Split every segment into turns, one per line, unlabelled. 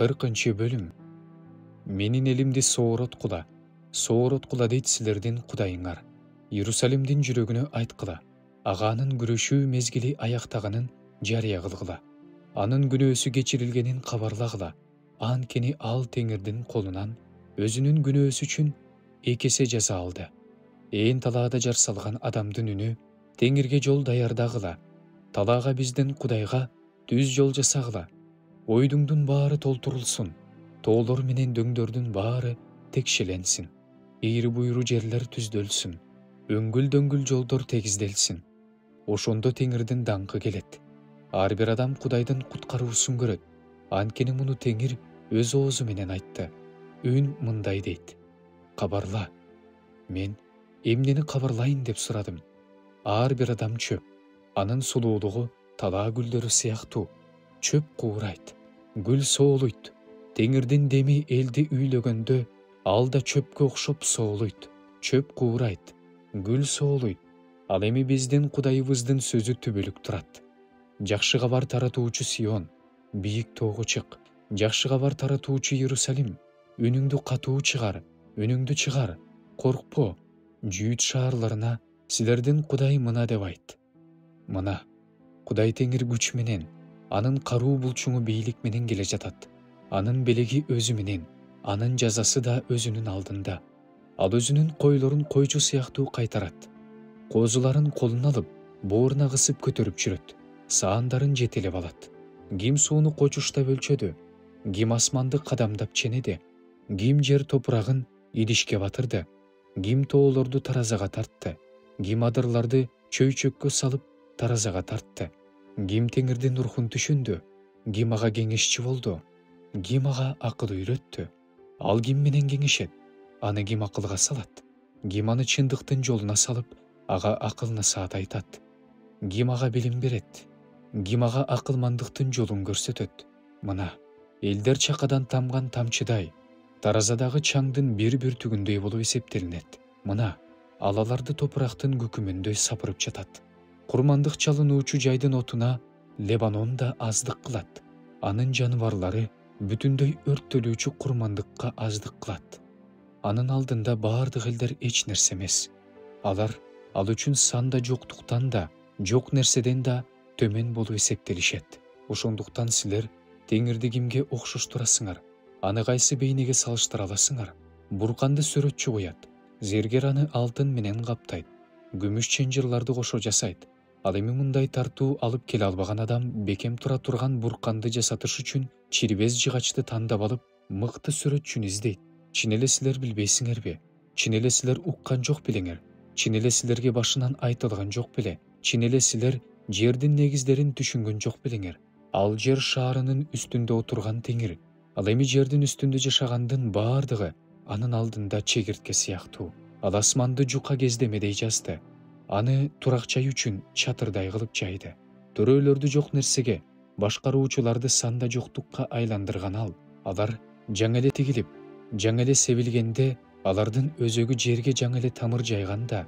40 bölüm. Менин элимди соороткула дейт силердин Кудайыңар. Иерусалимдин жүрөгүнө айткыла. Аганын күрөшүү мезгили аяктаганын жарыя кылгыла. Анын күнөөсү кечирилгенин кабарлагыла. Анткени ал Теңирдин колунан өзүнүн күнөөсү үчүн 2 эсе жаза алды. Ээн талаада жар салган адамдын үнү Теңирге жол даярдагыла. Талаага биздин Кудайга түз жол жасагыла. Ойдуңдун баары толтурулсун. Тоолор менен дөңдөрдүн баары текшеленсин. Ийри буйру жерлер түздөлсүн. Өңгүл-дөңгүл жолдор тегизделсин. Ошондо Теңирдин даңкы келет. Ар бир адам Кудайдын куткаруусун көрөт. Анткени муну Теңир өз оозу менен айтты. Үн мындай дейт: кабарла. Мен эмнени кабарлайын деп сурадым. Ар бир адам чөп. Анын сулуулугу талаа гүлдөрү сыяктуу. Чөп куурайт, гүл соолуйт. Теңирдин деми элди үйлөгөндө ал да чөпкө окшоп соолуйт. Чөп куурайт, гүл соолуйт. Ал эми биздин Кудайыбыздын сөзү түбөлүк турат. Жакшы кабар таратуучу Сион, бийик тоого чык. Жакшы кабар таратуучу Иерусалим, үнүңдү катуу чыгар, үнүңдү чыгар. Коркпо. Жүйүт шаарларына силердин Кудай мына деп айт. Мына, Кудай Теңир күч менен, анын каруу булчуңу бийлик менен келе жатат. Анын белеги өзү менен, анын жазасы да өзүнүн алдында. Ал өзүнүн койлорун койчу сыяктуу кайтарат. Козуларын колуна алып, бооруна кысып көтөрүп жүрөт. Саандарын жетелеп алат. Ким сууну кочуштап өлчөдү, ким асманды кадамдап ченеди, ким жер топурагын идишке батырды, ким тоолорду таразага тартты, ким адырларды чөйчөккө салып таразага тартты. Ким Теңирдин рухун түшүндү, ким ага кеңешчи болду, ким ага акыл үйрөттү. Ал ким менен кеңешет, аны ким акылга салат, ким аны чындыктын жолуна салып, ага акыл насаат айтат. Ким ага билим берет, ким ага акылмандыктын жолун көрсөтөт. Мына, элдер чакадан тамган тамчыдай, таразадагы чаңдын бир түгүндөй болуп эсептелинет. Мына, ал аларды топурактын күкүмүндөй сапырып жатат. Курмандык чалынуучу жайдын отуна Лебанон да аздык кылат. Анын жаныбарлары бүтүндөй өрттөлүүчү курмандыкка аздык кылат. Анын алдында баардык элдер эч нерсе эмес. Алар ал үчүн санда жоктуктан да, жок нерседен да төмөн болуп эсептелишет. Ошондуктан силер Теңирди кимге окшоштурасыңар? Аны кайсы бейнеге салыштыра аласыңар? Бурканды сүрөтчү коят. Зергер аны алтын менен каптайт. Күмүш ченжырларды кошо жасайт. Ал эми мындай тартуу алып келе албаган адам бекем тура турган бурканды жасатыш үчүн чирбез жыгачты тандап алып, мыкты сүрөтчүнү издейт. Чын эле силер билбейсиңерби? Чын эле силер уккан жок белеңер? Чын эле силерге башынан айтылган жок беле? Чын эле силер жердин негиздерин түшүнгөн жок белеңер? Ал жер шаарынын үстүндө отурган Теңир. Ал эми жердин үстүндө жашагандын баардыгы анын алдында чегиртке сыяктуу. Ал асманды жука кездемедей жазды. Аны туракчай үчүн чатырдай кылып жайды. Төрөлөрдү жок нерсеге, башкаруучуларды санда жоктукка айландырган ал. Алар жаңы эле тигилип, жаңы эле себилгенде, алардын өзөгү жерге жаңы эле тамыр жайганда,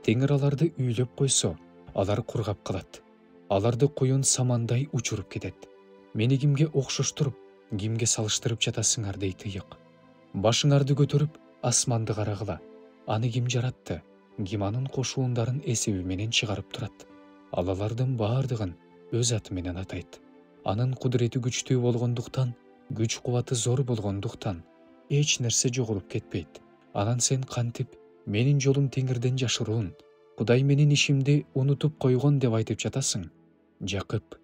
Теңир аларды үйлөп койсо, алар кургап калат. Аларды куюн самандай учуруп кетет. Мени кимге окшоштуруп, кимге салыштырып жатасыңар дейт ыйык. Башыңарды көтөрүп, асманды карагыла. Аны ким жаратты? Ким анын кошуундарын эсеби менен чыгарып турат? Ал алардын баардыгын өз аты менен атайт. Анын кудурети күчтүү болгондуктан, күч кубаты зор болгондуктан, эч нерсе жоголуп кетпейт. Анан сен кантип менин жолум Теңирден жашыруун, Кудай менин ишимди унутуп койгон деп айтып жатасың? Жакып,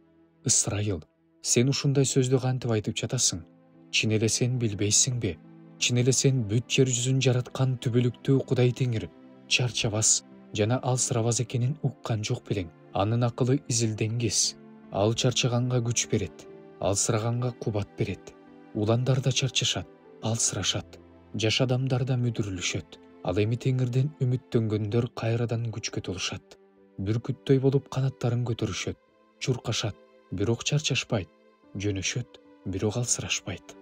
Ысрайыл, сен ушундай сөздү кантип айтып жатасың? Чын эле сен билбейсиңби? Чын эле сен бүт жер жүзүн жараткан түбөлүктүү Кудай Теңир чарчабас жана алсырабас экенин уккан жок белең? Анын акылы изилденгис. Ал чарчаганга күч берет, алсыраганга кубат берет. Уландар да чарчашат, алсырашат. Жаш адамдар да мүдүрүлүшөт. Ал эми Теңирден үмүттөнгөндөр кайрадан күчкө толушат. Бүркүттөй болуп канаттарын көтөрүшөт, чуркашат, бирок чарчашпайт, жөнөшөт, бирок алсырашпайт.